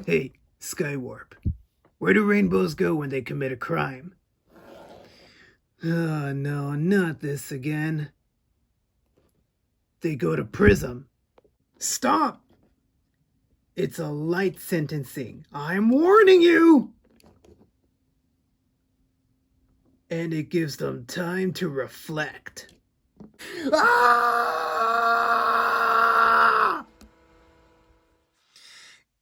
Hey, Skywarp. Where do rainbows go when they commit a crime? Oh no, not this again. They go to Prism. Stop! It's a light sentencing. I'm warning you! And it gives them time to reflect. Ah!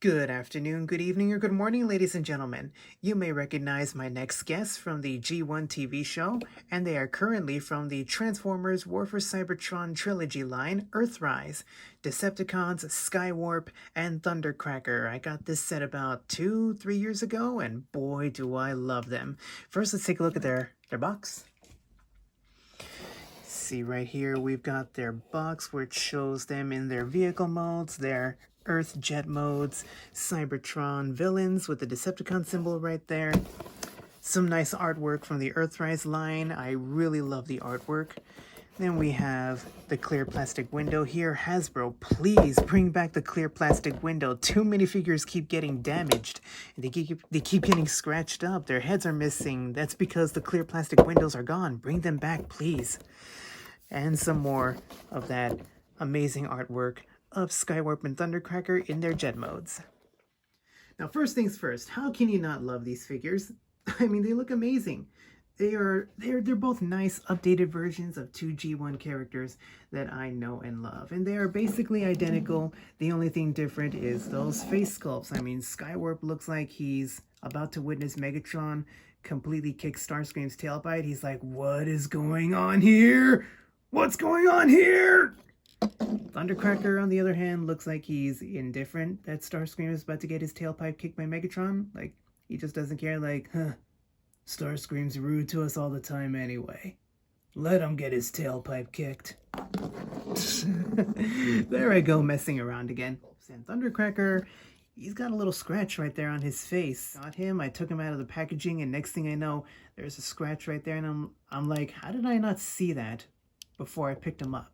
Good afternoon, good evening, or good morning, ladies and gentlemen. You may recognize my next guest from the G1 TV show, and they are currently from the Transformers War for Cybertron trilogy line, Earthrise, Decepticons, Skywarp, and Thundercracker. I got this set about 2-3 years ago, and boy do I love them. First, let's take a look at their box. See right here, we've got their box which shows them in their vehicle modes, their Earth jet modes, Cybertron villains with the Decepticon symbol right there. Some nice artwork from the Earthrise line. I really love the artwork. Then we have the clear plastic window here. Hasbro, please bring back the clear plastic window. Too many figures keep getting damaged. They keep getting scratched up. Their heads are missing. That's because the clear plastic windows are gone. Bring them back, please. And some more of that amazing artwork of Skywarp and Thundercracker in their jet modes. Now, first things first, how can you not love these figures? I mean, they look amazing. They're both nice updated versions of two G1 characters that I know and love, and they are basically identical. The only thing different is those face sculpts. I mean, Skywarp looks like he's about to witness Megatron completely kick Starscream's tailbite. He's like, what is going on here? What's going on here? Thundercracker, on the other hand, looks like he's indifferent that Starscream is about to get his tailpipe kicked by Megatron. Like, he just doesn't care, like, Starscream's rude to us all the time anyway. Let him get his tailpipe kicked. There I go, messing around again. And Thundercracker, he's got a little scratch right there on his face. Got him, I took him out of the packaging, and next thing I know, there's a scratch right there, and I'm like, how did I not see that before I picked him up?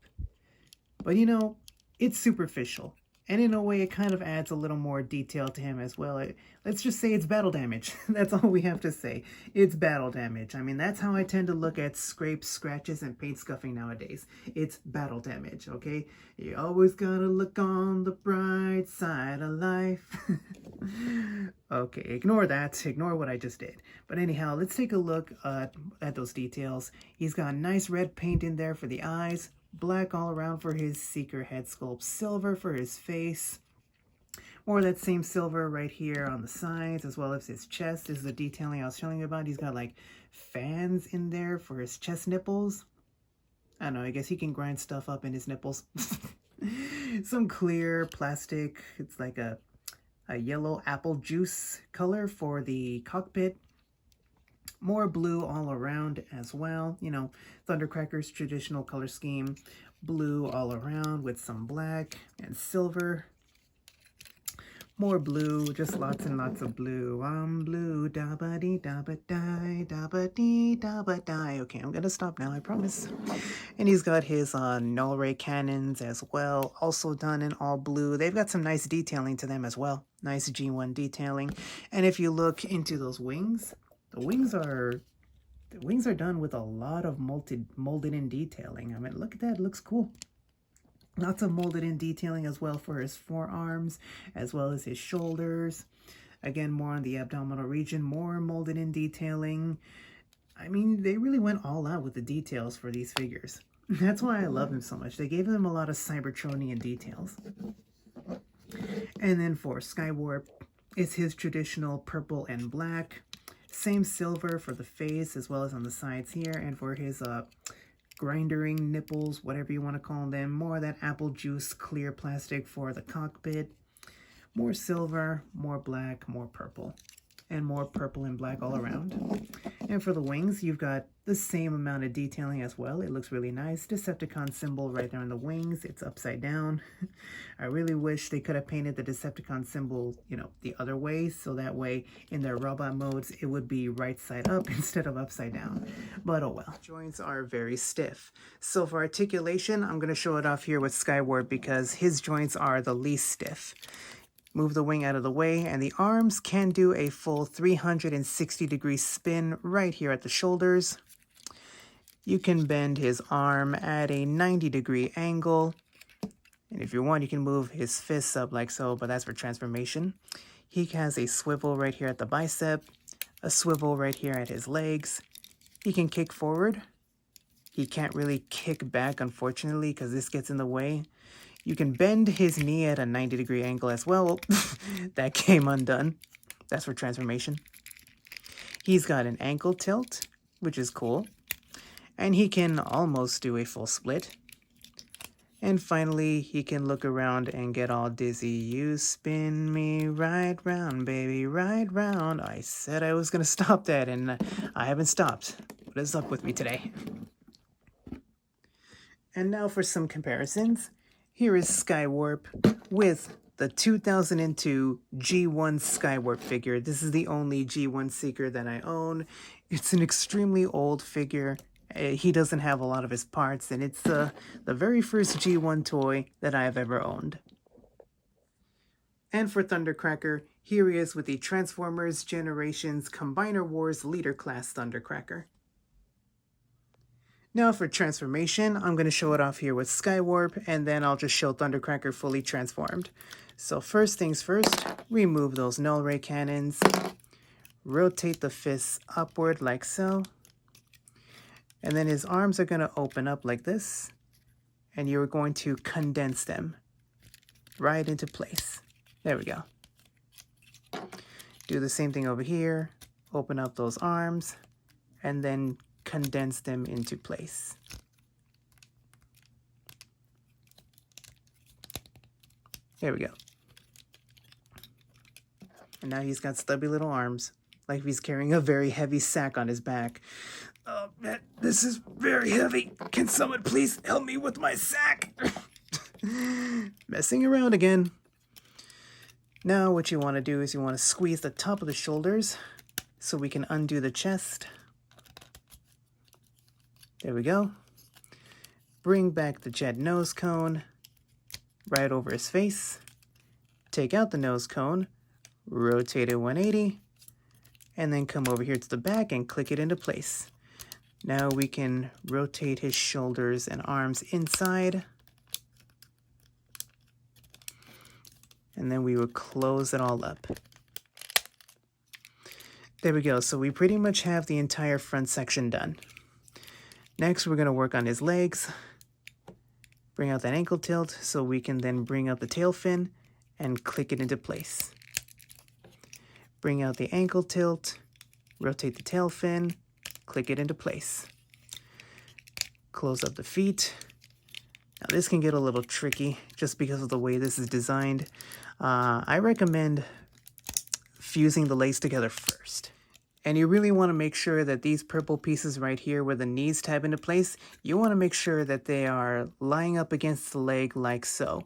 But you know, it's superficial. And in a way, it kind of adds a little more detail to him as well. Let's just say it's battle damage. That's all we have to say. It's battle damage. I mean, that's how I tend to look at scrapes, scratches, and paint scuffing nowadays. It's battle damage, okay? You always gotta look on the bright side of life. Okay, ignore that. Ignore what I just did. But anyhow, let's take a look at those details. He's got nice red paint in there for the eyes. Black all around for his Seeker head sculpt, silver for his face, more of that same silver right here on the sides, as well as his chest is the detailing I was telling you about. He's got like fans in there for his chest nipples. I don't know, I guess he can grind stuff up in his nipples. Some clear plastic, it's like a yellow apple juice color for the cockpit. More blue all around as well. You know, Thundercracker's traditional color scheme. Blue all around with some black and silver. More blue, just lots and lots of blue. I'm blue, da-ba-dee, da-ba-die, da-ba-dee, da-ba-die. Okay, I'm gonna stop now, I promise. And he's got his null ray cannons as well, also done in all blue. They've got some nice detailing to them as well. Nice G1 detailing. And if you look into those wings, the wings are done with a lot of molded in detailing. I mean, look at that, it looks cool. Lots of molded in detailing as well for his forearms, as well as his shoulders. Again, more on the abdominal region, more molded in detailing. I mean, they really went all out with the details for these figures. That's why I love them so much. They gave them a lot of Cybertronian details. And then for Skywarp, it's his traditional purple and black. Same silver for the face as well as on the sides here, and for his grindering nipples, whatever you want to call them. More of that apple juice clear plastic for the cockpit. More silver, more black, more purple, and more purple and black all around. And for the wings, you've got the same amount of detailing as well. It looks really nice. Decepticon symbol right there on the wings. It's upside down. I really wish they could have painted the Decepticon symbol, you know, the other way, so that way in their robot modes, it would be right side up instead of upside down. But oh well. Joints are very stiff. So for articulation, I'm going to show it off here with Skywarp because his joints are the least stiff. Move the wing out of the way, and the arms can do a full 360-degree spin right here at the shoulders. You can bend his arm at a 90-degree angle. And if you want, you can move his fists up like so, but that's for transformation. He has a swivel right here at the bicep, a swivel right here at his legs. He can kick forward. He can't really kick back, unfortunately, because this gets in the way. You can bend his knee at a 90-degree angle as well. That came undone. That's for transformation. He's got an ankle tilt, which is cool. And he can almost do a full split. And finally, he can look around and get all dizzy. You spin me right round, baby, right round. I said I was going to stop that, and I haven't stopped. What is up with me today? And now for some comparisons. Here is Skywarp with the 2002 G1 Skywarp figure. This is the only G1 Seeker that I own. It's an extremely old figure. He doesn't have a lot of his parts, and it's the very first G1 toy that I've ever owned. And for Thundercracker, here he is with the Transformers Generations Combiner Wars Leader Class Thundercracker. Now for transformation, I'm going to show it off here with Skywarp, and then I'll just show Thundercracker fully transformed. So first things first, remove those null ray cannons, rotate the fists upward like so, and then his arms are going to open up like this, and you're going to condense them right into place. There we go. Do the same thing over here, open up those arms, and then condense them into place. There we go. And now he's got stubby little arms, like he's carrying a very heavy sack on his back. Oh man, this is very heavy. Can someone please help me with my sack? Messing around again. Now what you want to do is you want to squeeze the top of the shoulders so we can undo the chest. There we go. Bring back the jet nose cone right over his face. Take out the nose cone, rotate it 180, and then come over here to the back and click it into place. Now we can rotate his shoulders and arms inside. And then we will close it all up. There we go. So we pretty much have the entire front section done. Next, we're going to work on his legs. Bring out that ankle tilt so we can then bring up the tail fin and click it into place. Bring out the ankle tilt, rotate the tail fin, click it into place. Close up the feet. Now this can get a little tricky just because of the way this is designed. I recommend fusing the legs together first. And you really want to make sure that these purple pieces right here where the knees tab into place, you want to make sure that they are lying up against the leg like so.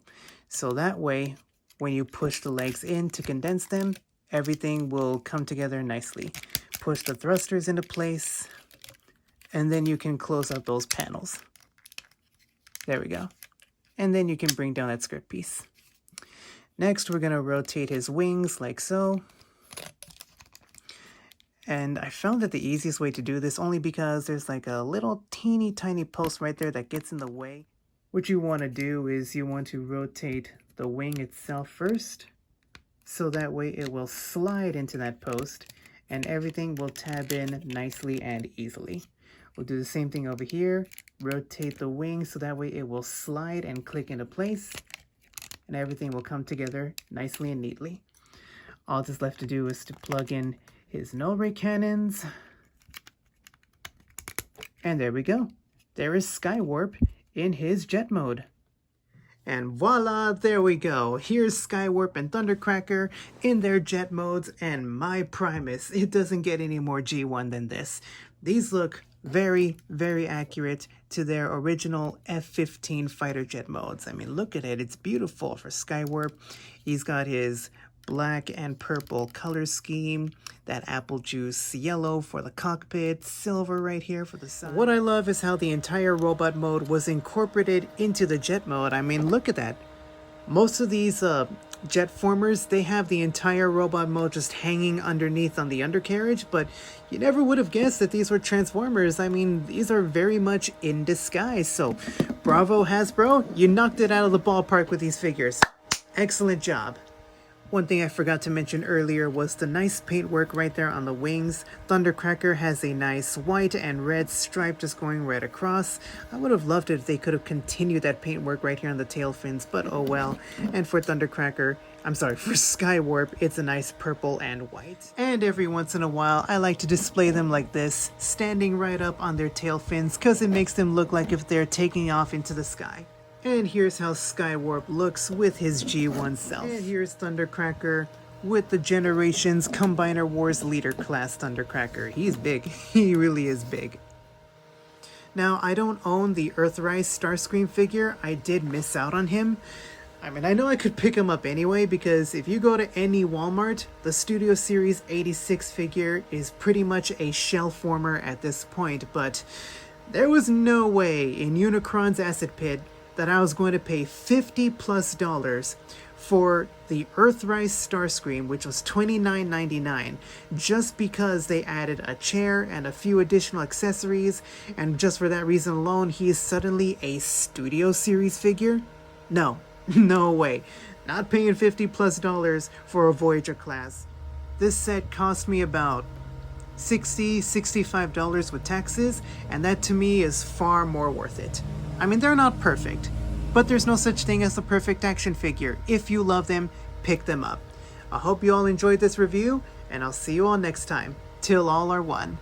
So that way, when you push the legs in to condense them, everything will come together nicely. Push the thrusters into place, and then you can close up those panels. There we go. And then you can bring down that script piece. Next, we're going to rotate his wings like so. And I found that the easiest way to do this only because there's like a little teeny tiny post right there that gets in the way. What you want to do is you want to rotate the wing itself first, so that way it will slide into that post and everything will tab in nicely and easily. We'll do the same thing over here. Rotate the wing so that way it will slide and click into place and everything will come together nicely and neatly. All that's left to do is to plug in his null ray cannons. And there we go. There is Skywarp in his jet mode. And voila, there we go. Here's Skywarp and Thundercracker in their jet modes, and my Primus. It doesn't get any more G1 than this. These look very, very accurate to their original F-15 fighter jet modes. I mean, look at it. It's beautiful for Skywarp. He's got his black and purple color scheme, that apple juice yellow for the cockpit, silver right here for the side. What I love is how the entire robot mode was incorporated into the jet mode. I mean, look at that. Most of these jet formers, they have the entire robot mode just hanging underneath on the undercarriage, but you never would have guessed that these were Transformers. I mean, these are very much in disguise, so bravo Hasbro, you knocked it out of the ballpark with these figures. Excellent job. One thing I forgot to mention earlier was the nice paintwork right there on the wings. Thundercracker has a nice white and red stripe just going right across. I would have loved it if they could have continued that paintwork right here on the tail fins, but oh well. And for Thundercracker, for Skywarp, it's a nice purple and white. And every once in a while, I like to display them like this, standing right up on their tail fins, because it makes them look like if they're taking off into the sky. And here's how Skywarp looks with his G1 self. And here's Thundercracker with the Generations Combiner Wars Leader Class Thundercracker. He's big. He really is big. Now, I don't own the Earthrise Starscream figure. I did miss out on him. I mean, I know I could pick him up anyway, because if you go to any Walmart, the Studio Series 86 figure is pretty much a shell former at this point, but there was no way in Unicron's Acid Pit that I was going to pay $50+ for the Earthrise Starscream, which was $29.99, just because they added a chair and a few additional accessories, and just for that reason alone, he is suddenly a Studio Series figure? No, no way. Not paying $50+ for a Voyager class. This set cost me about $65 with taxes, and that to me is far more worth it. I mean, they're not perfect, but there's no such thing as a perfect action figure. If you love them, pick them up. I hope you all enjoyed this review, and I'll see you all next time. Till all are one.